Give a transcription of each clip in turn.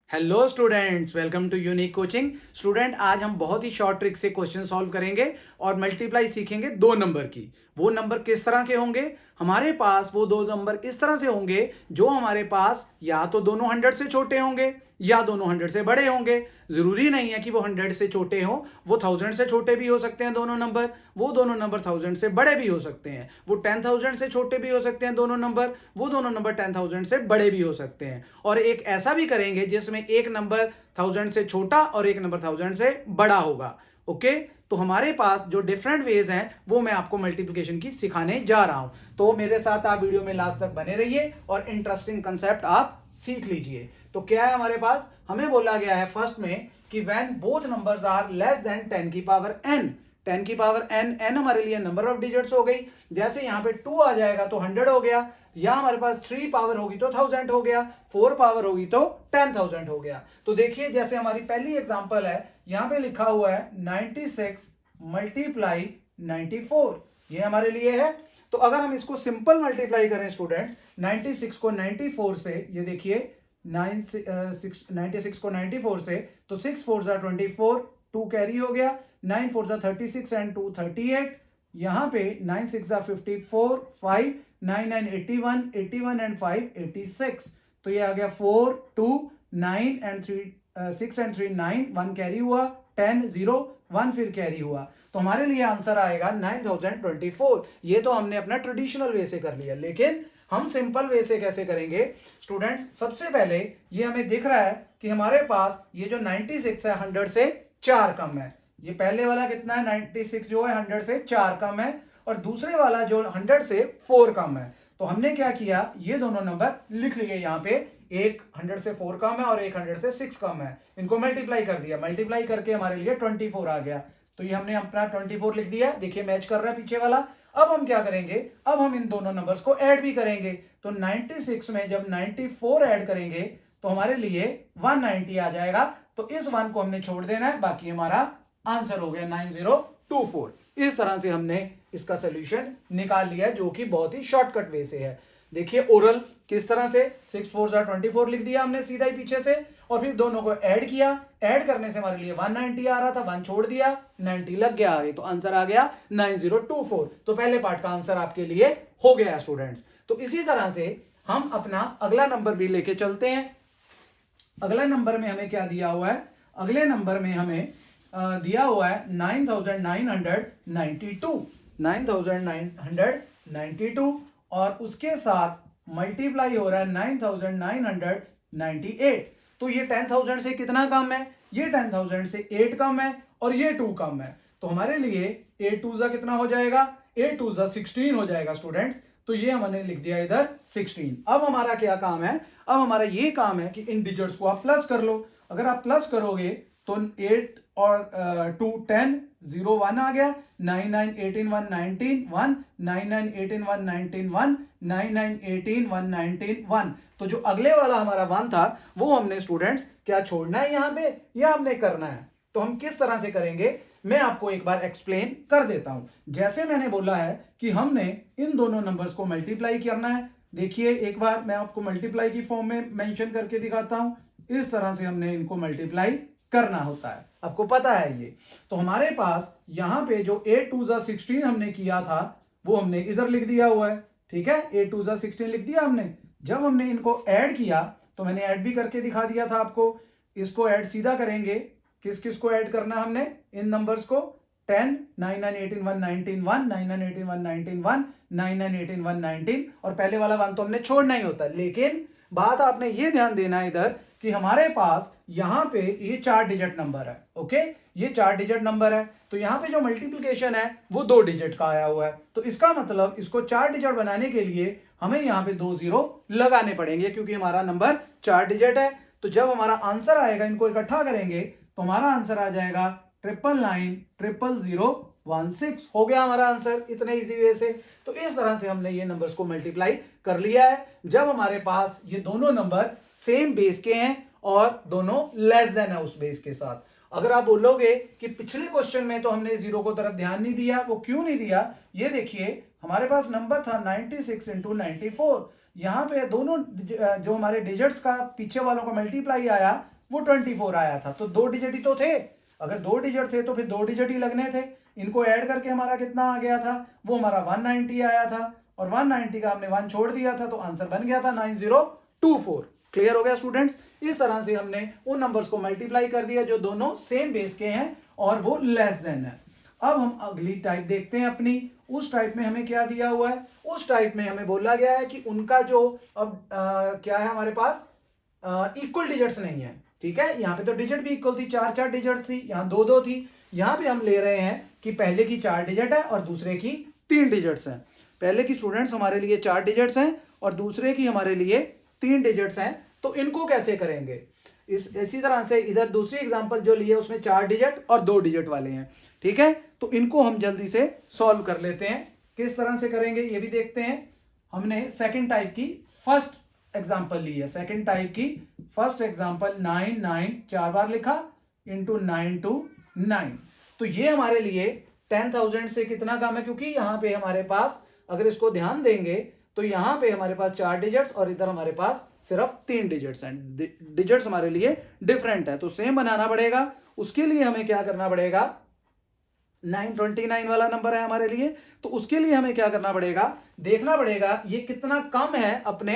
Hello students, welcome to unique coaching. Student, आज हम बहुत ही शॉर्ट ट्रिक से क्वेश्चन सॉल्व करेंगे और मल्टीप्लाई सीखेंगे दो नंबर की। वो नंबर किस तरह के होंगे? हमारे पास वो दो नंबर इस तरह से होंगे जो हमारे पास या तो दोनों 100 से छोटे होंगे या दोनों 100 से बड़े होंगे। जरूरी नहीं है कि वो 100 से छोटे हों, वो 1000 से छोटे भी हो सकते हैं दोनों नंबर, वो दोनों नंबर 1000 से बड़े भी हो सकते हैं, वो 10,000 से छोटे भी हो सकते हैं दोनों नंबर, वो दोनों नंबर 10,000 से बड़े भी हो सकते हैं। और एक ऐसा भी करेंगे जिसमें एक नंबर 1000 से छोटा और एक नंबर 1000 से बड़ा होगा। ओके, तो हमारे पास जो डिफरेंट वेज हैं वो मैं आपको मल्टीप्लिकेशन की सिखाने जा रहा हूं। तो मेरे साथ आप वीडियो में लास्ट तक बने रहिए और इंटरेस्टिंग कंसेप्ट आप सीख लीजिए। तो क्या है हमारे पास? हमें बोला गया है फर्स्ट में कि when both numbers are less than 10 की पावर n, 10 की पावर n, n हमारे लिए नंबर ऑफ डिजिट्स हो गई। जैसे यहां पे 2 आ जाएगा तो 100 हो गया, या हमारे पास 3 पावर होगी तो 1000 हो गया, 4 पावर होगी तो 10,000 हो गया। तो देखिए, जैसे हमारी पहली एग्जांपल है, यहां पे लिखा हुआ है 96 मल्टीप्लाई 94, ये हमारे लिए है। तो अगर हम इसको सिंपल मल्टीप्लाई करें स्टूडेंट, 96 को 94 से, ये देखिए 96 को 94 से, तो 6 4 जा 24, 2 कैरी हो गया, 9 4 जा 36 एंड 2 38, यहां पे 9 6 जा 54, 5 9 9 81, 81 एंड 5 86, तो ये आ गया 4 2 9 एंड 3 6 एंड 3 9, 1 कैरी हुआ, 10 0 1 फिर कैरी हुआ, तो हमारे लिए आंसर आएगा 9024। ये तो हमने अपना ट्रेडिशनल वे से कर लिया, लेकिन हम सिंपल वे से कैसे करेंगे स्टूडेंट? सबसे पहले ये हमें दिख रहा है कि हमारे पास ये जो 96 है 100 से 4 कम है। ये पहले वाला कितना है? 96 जो है 100 से 4 कम है, और दूसरे वाला जो 100 से 4 कम है। तो हमने क्या किया, ये दोनों नंबर लिख लिए यहाँ पे, एक 100 से 4 कम है और एक 100 से 6 कम है, इनको मल्टीप्लाई कर दिया। मल्टीप्लाई करके हमारे लिए 24 आ गया, तो ये हमने अपना 24 लिख दिया। देखिए मैच कर रहा है पीछे वाला। अब हम क्या करेंगे, अब हम इन दोनों नंबर्स को ऐड भी करेंगे। तो 96 में जब 94 ऐड करेंगे तो हमारे लिए 190 आ जाएगा। तो इस 1 को हमने छोड़ देना है, बाकी हमारा आंसर हो गया 9024। इस तरह से हमने इसका सोल्यूशन निकाल लिया, जो कि बहुत ही शॉर्टकट वे से है। देखिए ओरल किस तरह से, 6 4 जा 24 लिख दिया हमने सीधा ही पीछे से, और फिर दोनों को ऐड किया। ऐड करने से हमारे लिए 190 आ रहा था, 1 छोड़ दिया, 90 लग गया आगे, तो आंसर आ गया 9024। तो पहले पार्ट का आंसर आपके लिए हो गया स्टूडेंट्स। तो इसी तरह से हम अपना अगला नंबर भी लेके चलते हैं। अगला नंबर में हमें क्या दिया हुआ है? अगले नंबर में हमें दिया हुआ है 9992, 9992, और उसके साथ मल्टीप्लाई हो रहा है 9998। तो ये 10,000 से कितना कम है? ये 10,000 से 8 कम है और ये 2 कम है। तो हमारे लिए 8 2 जा कितना हो जाएगा? 8 2 जा 16 हो जाएगा स्टूडेंट्स। तो ये हमने लिख दिया इधर 16। अब हमारा क्या काम है? अब हमारा ये काम है कि इन डिजिट्स को आप प्लस कर लो। अगर आप प्लस करोगे तो 8 और 2 10, 0 1 आ गया, 9 9 18 1 19 1, 9 9 18 1 19 1, 9 9 18 1 19 1। तो जो अगले वाला हमारा 1 था वो हमने स्टूडेंट्स क्या छोड़ना है यहाँ पे, या हमने करना है? तो हम किस तरह से करेंगे मैं आपको एक बार एक्सप्लेन कर देता हूं। जैसे मैंने बोला है कि हमने इन दोनों नंबर्स को मल्टीप्लाई करना है। देखिए एक बार मैं आपको मल्टीप्लाई की फॉर्म में मेंशन करके दिखाता हूं। इस तरह से हमने इनको मल्टीप्लाई करना होता है, आपको पता है ये। तो हमारे पास यहां पे जो 8 2 जा 16 हमने किया था वो हमने इधर लिख दिया हुआ है, ठीक है। 8 2 जा 16 लिख दिया हमने। जब हमने इनको ऐड किया तो मैंने ऐड भी करके दिखा दिया था आपको। इसको ऐड सीधा करेंगे, किस किस को ऐड करना हमने? इन नंबर्स को। 10 9 9 18 1 19 1, 9 9 18 1 19 1, 9 9 18 1 19, और पहले वाला 1 तो हमने छोड़ना ही होता है। लेकिन बात आपने ये ध्यान देना है इधर कि हमारे पास यहां पे ये 4 डिजिट नंबर है। ओके, ये 4 डिजिट नंबर है, तो यहां पे जो मल्टीप्लिकेशन है वो 2 डिजिट का आया हुआ है। तो इसका मतलब इसको 4 डिजिट बनाने के लिए हमें यहां पे 2 0 लगाने पड़ेंगे, क्योंकि हमारा नंबर 4 डिजिट है। तो जब हमारा आंसर आएगा, इनको इकट्ठा करेंगे तो हमारा आंसर आ जाएगा 9990016। हो गया हमारा आंसर इतने इजी वे से। तो इस तरह से हमने ये नंबर्स को मल्टीप्लाई कर लिया है, जब हमारे पास ये दोनों नंबर सेम बेस के हैं और दोनों लेस देन है उस बेस के साथ। अगर आप बोलोगे कि पिछले क्वेश्चन में तो हमने जीरो को तरफ ध्यान नहीं दिया, वो क्यों नहीं दिया? ये देखिए हमारे पास नंबर था 96 इंटू 94। यहां पे दोनों जो हमारे डिजिट्स का पीछे वालों का मल्टीप्लाई आया वो 24 आया था। तो 2 डिजिट ही तो थे, अगर 2 डिजिट थे तो फिर 2 डिजिट ही लगने थे। इनको ऐड करके हमारा कितना आ गया था, वो हमारा 190 आया था, और 190 का हमने 1 छोड़ दिया था तो आंसर बन गया था 9024। क्लियर हो गया स्टूडेंट्स? इस तरह से हमने उन नंबर्स को मल्टीप्लाई कर दिया जो दोनों सेम बेस के हैं और वो लेस देन है। अब हम अगली टाइप देखते हैं अपनी। उस टाइप में हमें क्या दिया हुआ है, उस टाइप में हमें बोला गया है कि उनका जो अब क्या है हमारे पास, इक्वल डिजिट्स नहीं है। ठीक है, यहाँ पे तो डिजिट भी इक्वल थी, 4 डिजिट्स थी, यहाँ 2 थी। यहाँ पे हम ले रहे हैं कि पहले की 4 डिजिट है और दूसरे की 3 डिजिट्स हैं। पहले की स्टूडेंट्स हमारे लिए 4 डिजिट्स हैं और दूसरे की हमारे लिए 3 डिजिट्स हैं। तो इनको कैसे करेंगे, इसी तरह से इधर दूसरी एग्जांपल जो लिए उसमें 4 डिजिट और 2 डिजिट वाले हैं। ठीक है, तो इनको हम जल्दी से सॉल्व कर लेते हैं। किस तरह से करेंगे ये भी देखते हैं। हमने सेकंड टाइप की फर्स्ट एग्जांपल ली है, सेकंड टाइप की फर्स्ट एग्जांपल 9 9 4 बार लिखा इंटू 9 2 9। तो ये हमारे लिए 10,000 से कितना कम है, क्योंकि यहाँ पे हमारे पास अगर इसको ध्यान देंगे तो यहाँ पे हमारे पास 4 डिजिट्स और इधर हमारे पास सिर्फ 3 डिजिट्स हैं। डिजिट्स हमारे लिए डिफरेंट है, तो सेम बनाना पड़ेगा। उसके लिए हमें क्या करना पड़ेगा, 929 वाला नंबर है हमारे लिए, तो उसके लिए हमें क्या करना पड़ेगा, देखना पड़ेगा ये कितना कम है अपने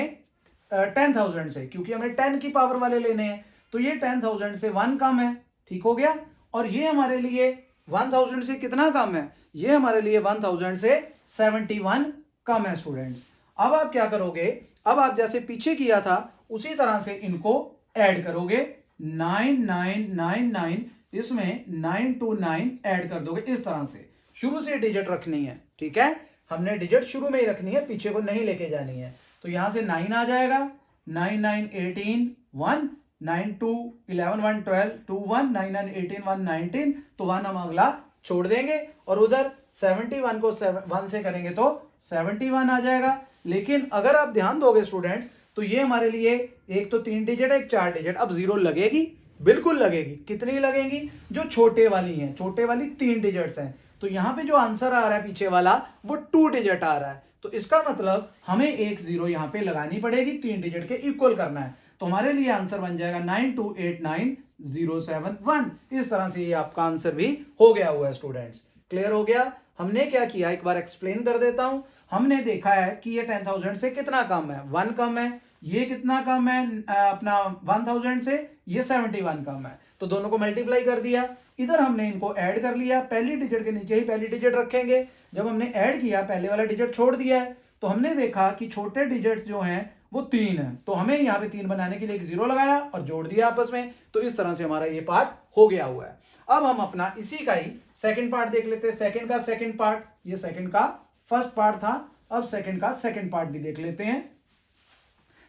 10,000 से, क्योंकि हमें 10 की पावर वाले लेने हैं। तो ये 10,000 से 1 कम है, ठीक हो गया। और ये हमारे लिए 1000 से कितना कम है, ये हमारे लिए 1000 से 71 कम है स्टूडेंट्स। अब आप क्या करोगे, अब आप जैसे पीछे किया था उसी तरह से इनको ऐड करोगे। 9999 इसमें 929 ऐड कर दोगे। इस तरह से शुरू से डिजिट रखनी है, ठीक है, हमने डिजिट शुरू में ही रखनी है, पीछे को नहीं लेके जानी है। तो यहां से 9 आ जाएगा, 9 9 18 1, 9 2 11 1 12 2 1, 9 9 18 1 19, तो 1 हम अगला छोड़ देंगे और उधर 71 को 1 से करेंगे तो 71 आ जाएगा। लेकिन अगर आप ध्यान दोगे स्टूडेंट्स तो ये हमारे लिए एक तो 3 डिजिट है, एक 4 डिजिट। अब जीरो लगेगी, बिल्कुल लगेगी। कितनी लगेंगी, जो छोटे वाली हैं, छोटे वाली 3 डिजिट्स हैं। तो यहां पे जो आंसर आ रहा है पीछे वाला वो 2 डिजिट आ रहा है, तो इसका मतलब हमें एक जीरो यहां पे लगानी पड़ेगी, 3 डिजिट के इक्वल करना है। तो हमारे लिए आंसर बन जाएगा 9289071। इस तरह से ये आपका आंसर भी हो गया हुआ है स्टूडेंट्स। क्लियर हो गया? हमने क्या किया एक बार एक्सप्लेन कर देता हूं। हमने देखा है कि ये 10,000 से कितना कम है, 1 कम है। ये कितना कम है अपना 1000 से, ये 71 कम है। तो दोनों को मल्टीप्लाई कर दिया, इधर हमने इनको ऐड कर लिया। पहली डिजिट के नीचे ही पहली डिजिट रखेंगे। जब हमने ऐड किया, पहले वाला डिजिट छोड़ दिया है, तो हमने देखा कि छोटे डिजिट्स जो हैं वो 3 है। तो हमें यहाँ पे 3 बनाने के लिए एक जीरो लगाया और जोड़ दिया आपस में। तो इस तरह से हमारा ये पार्ट हो गया हुआ है। अब हम अपना इसी का ही सेकंड पार्ट देख लेते हैं। सेकंड का सेकंड पार्ट, ये सेकंड का फर्स्ट पार्ट था, अब सेकंड का सेकंड पार्ट भी देख लेते हैं।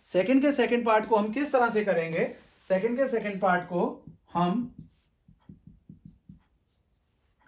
सेकंड के सेकंड पार्ट को हम किस तरह से करेंगे, सेकंड के सेकंड पार्ट को हम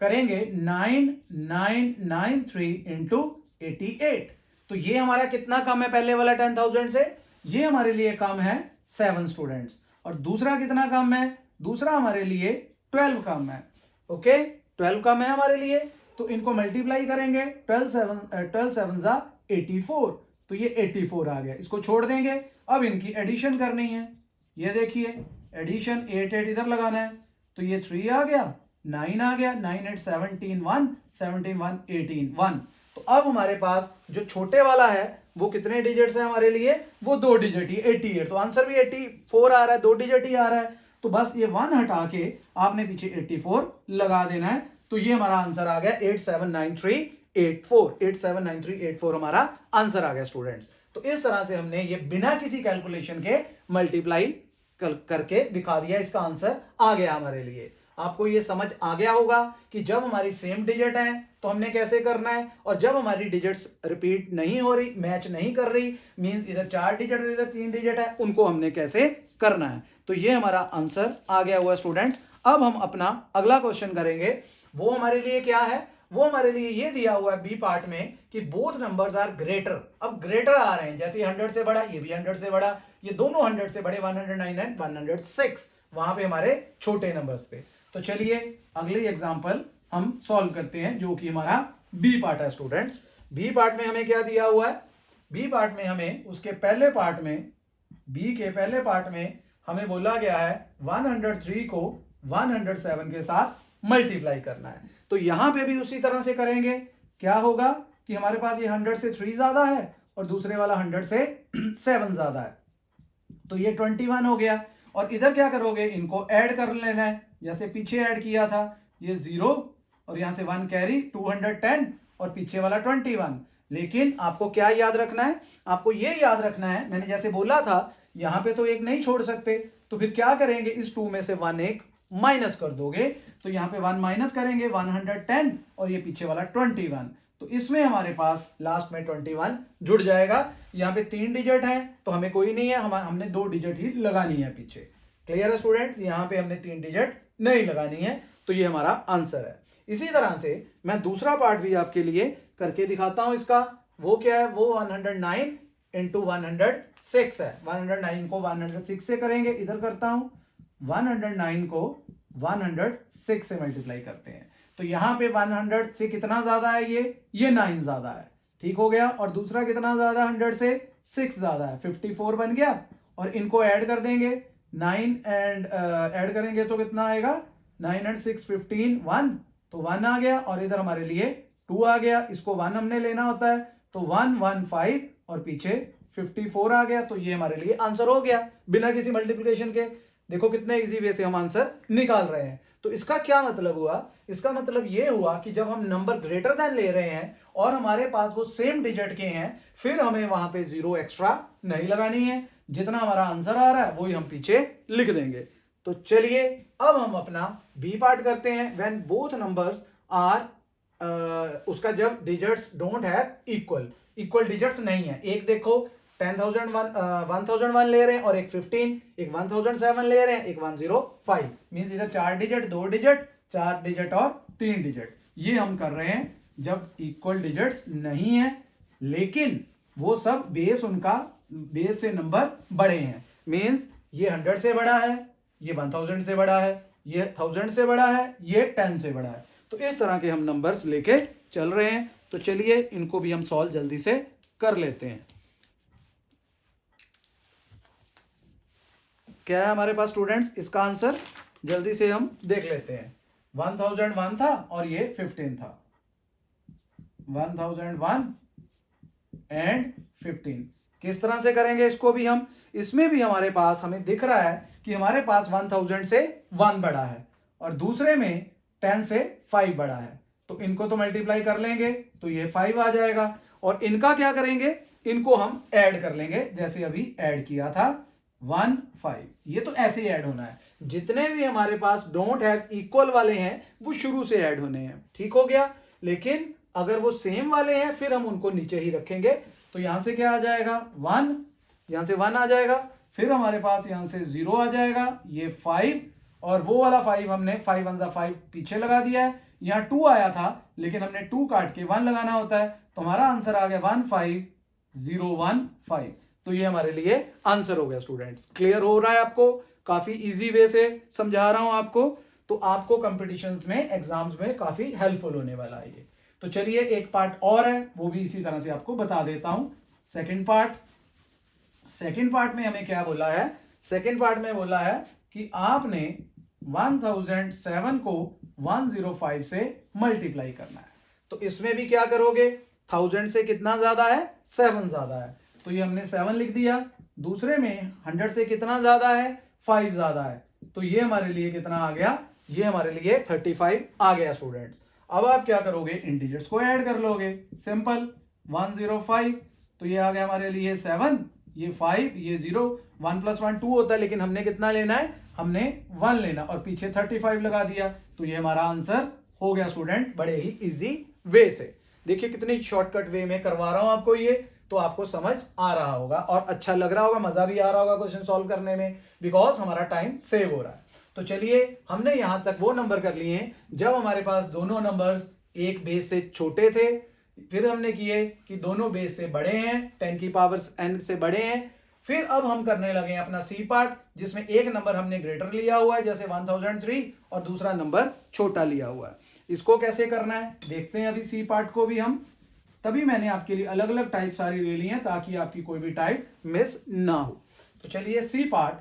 करेंगे 9993 इंटू 88। तो ये हमारा कितना कम है पहले वाला 10,000 से, ये हमारे लिए कम है 7 स्टूडेंट्स। और दूसरा कितना कम है, दूसरा हमारे लिए 12 कम है। ओके, 12 कम है हमारे लिए, तो इनको मल्टीप्लाई करेंगे। 12 7 जा 84, तो ये 84 आ गया। इसको छोड़ देंगे, अब इनकी एडिशन करनी है। ये देखिए एडिशन 8 8 इधर लगाना है, तो ये 3 आ गया, 9 आ गया, 9 8 17 1, 17 1 18 1। तो अब हमारे पास जो छोटे वाला है वो कितने डिजिट्स है हमारे लिए, वो 2 डिजिट ही 88। तो आंसर भी 84 आ रहा है, 2 डिजिट ही आ रहा है। तो बस ये 1 हटा के आपने पीछे 84 लगा देना है। तो ये हमारा आंसर आ गया 879384। 879384 हमारा आंसर आ गया स्टूडेंट्स। तो इस तरह से हमने ये बिना किसी कैलकुलेशन के मल्टीप्लाई करके दिखा दिया, इसका आंसर आ गया हमारे लिए। आपको ये समझ आ गया होगा कि जब हमारी सेम डिजिट है तो हमने कैसे करना है, और जब हमारी डिजिट्स रिपीट नहीं हो रही, मैच नहीं कर रही, मींस इधर 4 डिजिट और इधर 3 डिजिट है, उनको हमने कैसे करना है। तो ये हमारा आंसर आ गया हुआ स्टूडेंट्स। अब हम अपना अगला क्वेश्चन करेंगे। वो हमारे लिए क्या है, वो हमारे लिए ये दिया हुआ है बी पार्ट में कि बोथ नंबर्स आर ग्रेटर। अब ग्रेटर आ रहे हैं, जैसे 100 से बड़ा, ये भी 100 से बड़ा, ये दोनों 100 से बड़े, 109 एंड 106। वहां पे हमारे छोटे नंबर्स थे। तो चलिए अगली एग्जांपल हम सॉल्व करते हैं, जो कि हमारा बी पार्ट है स्टूडेंट्स। बी पार्ट में हमें क्या दिया हुआ है, बी पार्ट में हमें उसके पहले पार्ट में, बी के पहले पार्ट में हमें बोला गया है 103 को 107 के साथ मल्टीप्लाई करना है। तो यहां पे भी उसी तरह से करेंगे। क्या होगा कि हमारे पास ये 100 से 3 ज्यादा है और दूसरे वाला 100 से 7 ज्यादा है, तो ये 21 हो गया। और इधर क्या करोगे, इनको ऐड कर लेना है, जैसे पीछे ऐड किया था, ये 0 और यहां से 1 कैरी 210 और पीछे वाला 21। लेकिन आपको क्या याद रखना है, आपको ये याद रखना है, मैंने जैसे बोला था यहां पे तो एक नहीं छोड़ सकते, तो फिर क्या करेंगे, इस 2 में से 1 एक माइनस कर दोगे, तो यहां पे 1 माइनस करेंगे 110 और ये पीछे वाला 21, तो इसमें हमारे पास लास्ट में 21 जुड़ जाएगा। यहाँ पे 3 डिजिट है तो हमें कोई नहीं है, हमने 2 डिजिट ही लगानी है पीछे। क्लियर है स्टूडेंट्स, यहाँ पे हमने 3 डिजिट नहीं लगानी है, तो ये हमारा आंसर है। इसी तरह से मैं दूसरा पार्ट भी आपके लिए करके दिखाता हूं इसका। वो क्या है, वो 109 इंटू 106 है। 109 को 106 से करेंगे, इधर करता हूं, 109 को 106 से मल्टीप्लाई करते हैं, तो यहां पे 100 से कितना ज्यादा है, ये 9 ज्यादा है, ठीक हो गया। और दूसरा कितना ज्यादा, 100 से 6 ज्यादा है, 54 बन गया। और इनको ऐड कर देंगे, 9 एंड ऐड करेंगे तो कितना आएगा, 9 एंड 6 15, 1, तो 1 आ गया। और इधर हमारे लिए 2 आ गया, इसको 1 हमने लेना होता है, तो 1 1 5 और पीछे 54 आ गया। तो ये हमारे लिए आंसर हो गया बिना किसी मल्टीप्लिकेशन के। देखो कितने इजी वे से हम आंसर निकाल रहे हैं। तो इसका क्या मतलब हुआ, इसका मतलब ये हुआ कि जब हम नंबर ग्रेटर देन ले रहे हैं और हमारे पास वो सेम डिजिट के हैं, फिर हमें वहां पे 0 एक्स्ट्रा नहीं लगानी है, जितना हमारा आंसर आ रहा है वही हम पीछे लिख देंगे। तो चलिए अब हम अपना बी पार्ट करते हैं। व्हेन बोथ नंबर्स आर, उसका जब digits don't have equal digits नहीं है। एक देखो 1001 ले रहे हैं और एक 15, एक 1007 ले रहे हैं, एक 105, मींस इधर 4 डिजिट 2 डिजिट, 4 डिजिट और 3 डिजिट, ये हम कर रहे हैं जब इक्वल डिजिट्स नहीं है, लेकिन वो सब बेस से नंबर बड़े हैं। मींस ये 100 से बड़ा है, ये 1000 से बड़ा है, ये 1000 से बड़ा है, ये 10 से बड़ा है। तो इस तरह के हम नंबर्स लेके चल रहे हैं। तो चलिए इनको भी हम सॉल्व जल्दी से कर लेते हैं। क्या है हमारे पास स्टूडेंट्स, इसका आंसर जल्दी से हम देख लेते हैं। 1001 था और ये 15 था, 1001 एंड 15। किस तरह से करेंगे इसको भी हम, इसमें भी हमारे पास हमें दिख रहा है कि हमारे पास 1000 से 1 बड़ा है और दूसरे में 10 से 5 बड़ा है, तो इनको तो मल्टीप्लाई कर लेंगे तो ये 5 आ जाएगा। और इनका क्या करेंगे, इनको हम ऐड कर लेंगे, जैसे अभी ऐड किया था 1 5, ये तो ऐसे ही ऐड होना है। जितने भी हमारे पास डोंट हैव इक्वल वाले हैं वो शुरू से ऐड होने हैं, ठीक हो गया। लेकिन अगर वो सेम वाले हैं फिर हम उनको नीचे ही रखेंगे। तो यहां से क्या आ जाएगा 1, यहां से 1 आ जाएगा, फिर हमारे पास यहां से 0 आ जाएगा, ये 5 और वो वाला 5 हमने 5 1 5 पीछे लगा दिया है। यहां 2 आया था लेकिन हमने 2 काट के 1 लगाना होता है, तो हमारा आंसर आ गया 15015। तो ये हमारे लिए आंसर हो गया स्टूडेंट्स। क्लियर हो रहा है आपको, काफी इजी वे से समझा रहा हूं आपको, तो आपको कंपटीशंस में एग्जाम्स में काफी हेल्पफुल होने वाला है ये। तो चलिए एक पार्ट और है, वो भी इसी तरह से आपको बता देता हूं। सेकंड पार्ट में हमें क्या बोला है, सेकंड पार्ट में बोला है कि आपने 1007 को 105 से मल्टीप्लाई करना है। तो इसमें भी क्या करोगे, 1000 से कितना ज्यादा है, 7 ज्यादा है, तो ये हमने 7 लिख दिया। दूसरे में 100 से कितना ज्यादा है, 5 ज्यादा है, तो ये हमारे लिए कितना आ गया, ये हमारे लिए 35 आ गया स्टूडेंट्स। अब आप क्या करोगे, इन डिजिट्स को ऐड कर लोगे, सिंपल 105, तो ये आ गया हमारे लिए 7, ये 5, ये 0, 1 + 1 2 होता है, लेकिन हमने कितना लेना है, हमने 1 लेना और पीछे 35 लगा दिया, तो ये हमारा आंसर हो गया स्टूडेंट, बड़े ही इजी वे से। देखिए कितनी शॉर्टकट वे में करवा रहा हूं आपको ये, तो आपको समझ आ रहा होगा और अच्छा लग रहा होगा, मजा भी आ रहा होगा क्वेश्चन सॉल्व करने में, बिकॉज हमारा टाइम सेव हो रहा है। तो चलिए हमने यहां तक वो नंबर कर लिए हैं जब हमारे पास दोनों नंबर्स एक बेस से छोटे थे, फिर हमने किए कि दोनों बेस से बड़े हैं, 10 की पावर n से बड़े हैं। फिर अब हम करने लगे अपना सी पार्ट, जिसमें एक नंबर हमने ग्रेटर लिया हुआ है जैसे 1003 और दूसरा नंबर छोटा लिया हुआ है। इसको कैसे करना है देखते हैं अभी सी पार्ट को भी हम। तभी मैंने आपके लिए अलग अलग टाइप सारी ले ली हैं ताकि आपकी कोई भी टाइप मिस ना हो। तो चलिए सी पार्ट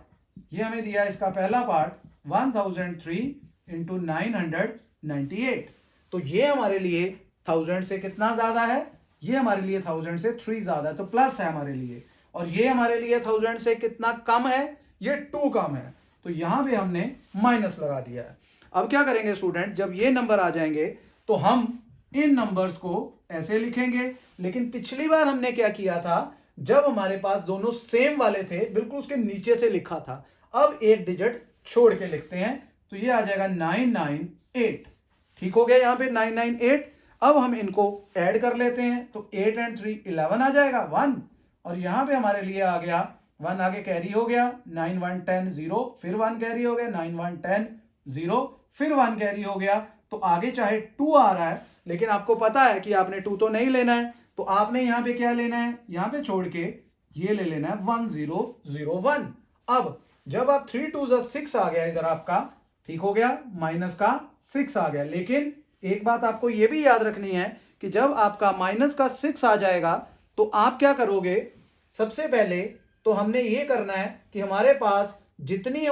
ये हमें दिया इसका पहला पार्ट 1003 इंटू 998। तो ये हमारे लिए 1000 से कितना ज्यादा है, ये हमारे लिए 1000 से 3 ज्यादा है, तो प्लस है हमारे लिए। और ये हमारे लिए 1000 से कितना कम है, ये 2 कम है, तो यहां पे हमने माइनस लगा दिया है। अब क्या करेंगे स्टूडेंट, जब ये नंबर आ जाएंगे तो हम इन नंबर्स को ऐसे लिखेंगे। लेकिन पिछली बार हमने क्या किया था, जब हमारे पास दोनों सेम वाले थे बिल्कुल उसके नीचे से लिखा था। अब एक डिजिट छोड़ के लिखते हैं, तो ये आ जाएगा 998। ठीक हो गया, यहां पे 998। अब हम इनको ऐड कर लेते हैं, तो 8 एंड 3 11 आ जाएगा 1, और यहां पे हमारे लिए आ गया 1 आगे कैरी हो गया, 9 1 10 0, फिर 1 कैरी हो गया, 9 1 10 0, फिर 1 कैरी हो गया। तो आगे चाहे 2 आ रहा है, लेकिन आपको पता है कि आपने 2 तो नहीं लेना है, तो आपने यहां पे क्या लेना है, यहां पे छोड़ के ये ले लेना है 1 0 0 1। अब जब आप 3 2 6 आ गया इधर आपका, ठीक हो गया, माइनस का 6 आ गया। लेकिन एक बात आपको यह भी याद रखनी है कि जब आपका माइनस का 6 आ जाएगा तो आप क्या करोगे, सबसे पहले तो हमने ये करना है कि हमारे पास जितनी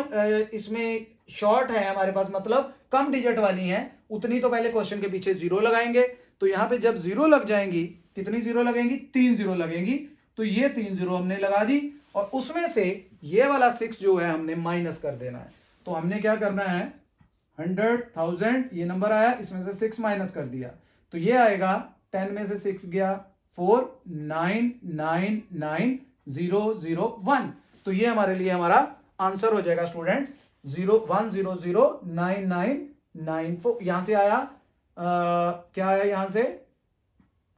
इसमें शॉर्ट है हमारे पास, मतलब कम डिजिट वाली है, उतनी तो पहले क्वेश्चन के पीछे जीरो लगाएंगे। तो यहां पे जब जीरो लग जाएंगी, कितनी जीरो लगेंगी, 3 जीरो लगेंगी, तो ये 3 जीरो हमने लगा दी, और उसमें से ये वाला 6 जो है हमने माइनस कर देना है। तो हमने क्या करना है, 100,000 ये नंबर आया, इसमें से 6 माइनस कर दिया, तो ये आएगा 10 में से 6 गया 4 9 9 9 0 0 1। तो ये हमारे लिए हमारा आंसर हो जाएगा स्टूडेंट्स 0 1 0 0 9 9 9 4। यहां से आया क्या आया, यहां से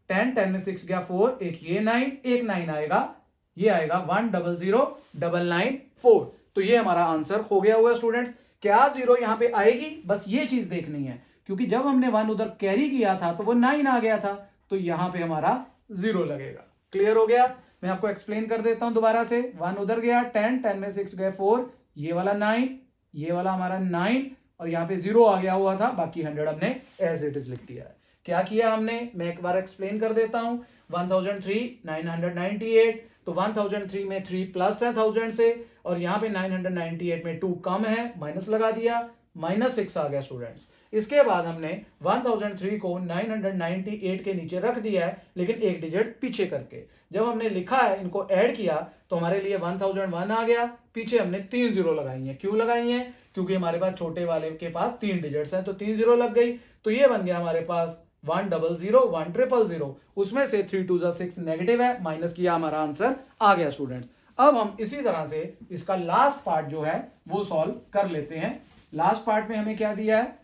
10 10 में 6 गया 4, एक ये 9 एक 9 आएगा, ये आएगा 1 0 0 9 9 4। तो ये हमारा आंसर हो गया हुआ स्टूडेंट्स। क्या जीरो यहां पे आएगी, बस ये चीज देखनी है, क्योंकि जब हमने 1 उधर कैरी किया था तो वो 9 आ गया था, तो यहां पे हमारा जीरो लगेगा। क्लियर हो गया, मैं आपको एक्सप्लेन कर देता हूं दोबारा से। 1 उधर गया, 10 10 में 6 गए 4, ये वाला 9, ये वाला हमारा 9, और यहां पे जीरो आ गया हुआ था, बाकी 100 हमने एज इट इज लिख दिया है। क्या किया हमने, मैं एक बार एक्सप्लेन कर देता हूं। 1003 998, तो 1003 में 3 प्लस है 1000 से, और यहां पे 998 में 2 कम है, माइनस लगा दिया, -6 आ गया स्टूडेंट्स। इसके बाद हमने 1003 को 998 के नीचे रख दिया है, लेकिन एक डिजिट पीछे करके। जब हमने लिखा है, इनको ऐड किया, तो हमारे लिए 1001 आ गया, पीछे हमने 3 जीरो लगाई है। क्यों लगाई है, क्योंकि हमारे पास छोटे वाले के पास 3 डिजिट्स हैं, तो 3 जीरो लग गई, तो ये बन गया हमारे पास 1 0 0 1 0 0। उसमें से 3 2 6 नेगेटिव है, माइनस किया, हमारा आंसर आ गया स्टूडेंट्स। अब हम इसी तरह से इसका लास्ट पार्ट जो है वो सॉल्व कर लेते हैं। लास्ट पार्ट में हमें क्या दिया है,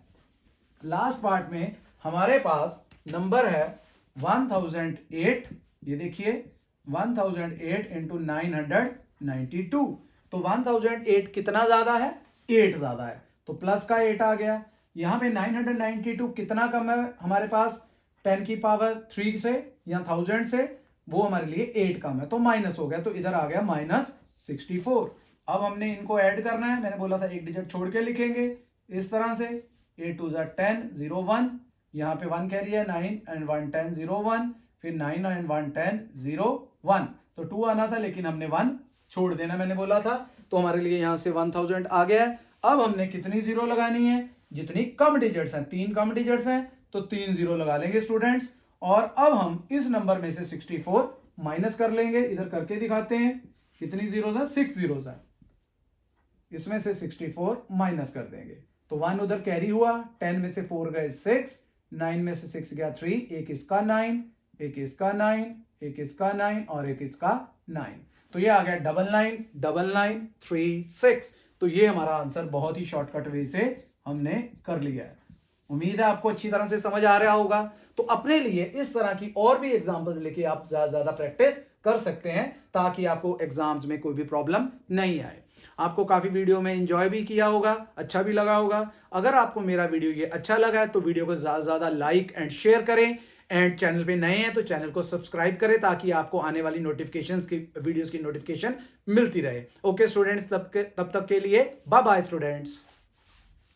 लास्ट पार्ट में हमारे पास नंबर है 1008। ये देखिए 1008 इंटू 992। तो 1008 कितना ज्यादा है, 8 ज्यादा है, तो प्लस का 8 आ गया। यहां पे 992 कितना कम है हमारे पास, 10 की पावर 3 से या 1000 से, वो हमारे लिए 8 कम है, तो माइनस हो गया, तो इधर आ गया -64। अब हमने इनको ऐड करना है, मैंने बोला था एक डिजिट छोड़ के लिखेंगे इस तरह से, 8 2 10 0 1, यहां पे 1 कैरी है, 9 एंड 1 10 0 1, फिर 9 एंड 1 10 0 1, तो 2 आना था, लेकिन हमने 1 छोड़ देना मैंने बोला था, तो हमारे लिए यहां से 1000 आ गया है। अब हमने कितनी जीरो लगानी है, जितनी कम डिजिट्स हैं, 3 कम डिजिट्स हैं, तो 3 जीरो लगा लेंगे स्टूडेंट्स। और अब हम इस नंबर में से 64 माइनस कर लेंगे, इधर करके दिखाते हैं, कितनी जीरोस हैं, 6 जीरोस हैं, इसमें से 64 माइनस कर देंगे, तो 1 उधर कैरी हुआ, 10 में से 4 गए 6, 9 में से 6 गया 3, एक इसका 9, एक इसका 9, एक इसका 9, और एक इसका 9, तो ये आ गया 999936। तो ये हमारा आंसर बहुत ही शॉर्टकट वे से हमने कर लिया है। उम्मीद है आपको अच्छी तरह से समझ आ रहा होगा। तो अपने लिए इस तरह की और भी एग्जांपल्स लेके आप ज्यादा प्रैक्टिस कर सकते हैं, ताकि आपको एग्जाम्स में कोई भी प्रॉब्लम नहीं आए। आपको काफी वीडियो में एंजॉय भी किया होगा, अच्छा भी लगा होगा। अगर आपको मेरा वीडियो ये अच्छा लगा है तो वीडियो को ज्यादा से ज्यादा लाइक एंड शेयर करें, एंड चैनल पे नए हैं तो चैनल को सब्सक्राइब करें, ताकि आपको आने वाली नोटिफिकेशंस की वीडियोस की नोटिफिकेशन मिलती रहे। ओके स्टूडेंट्स, तब तक के लिए बाय बाय स्टूडेंट्स।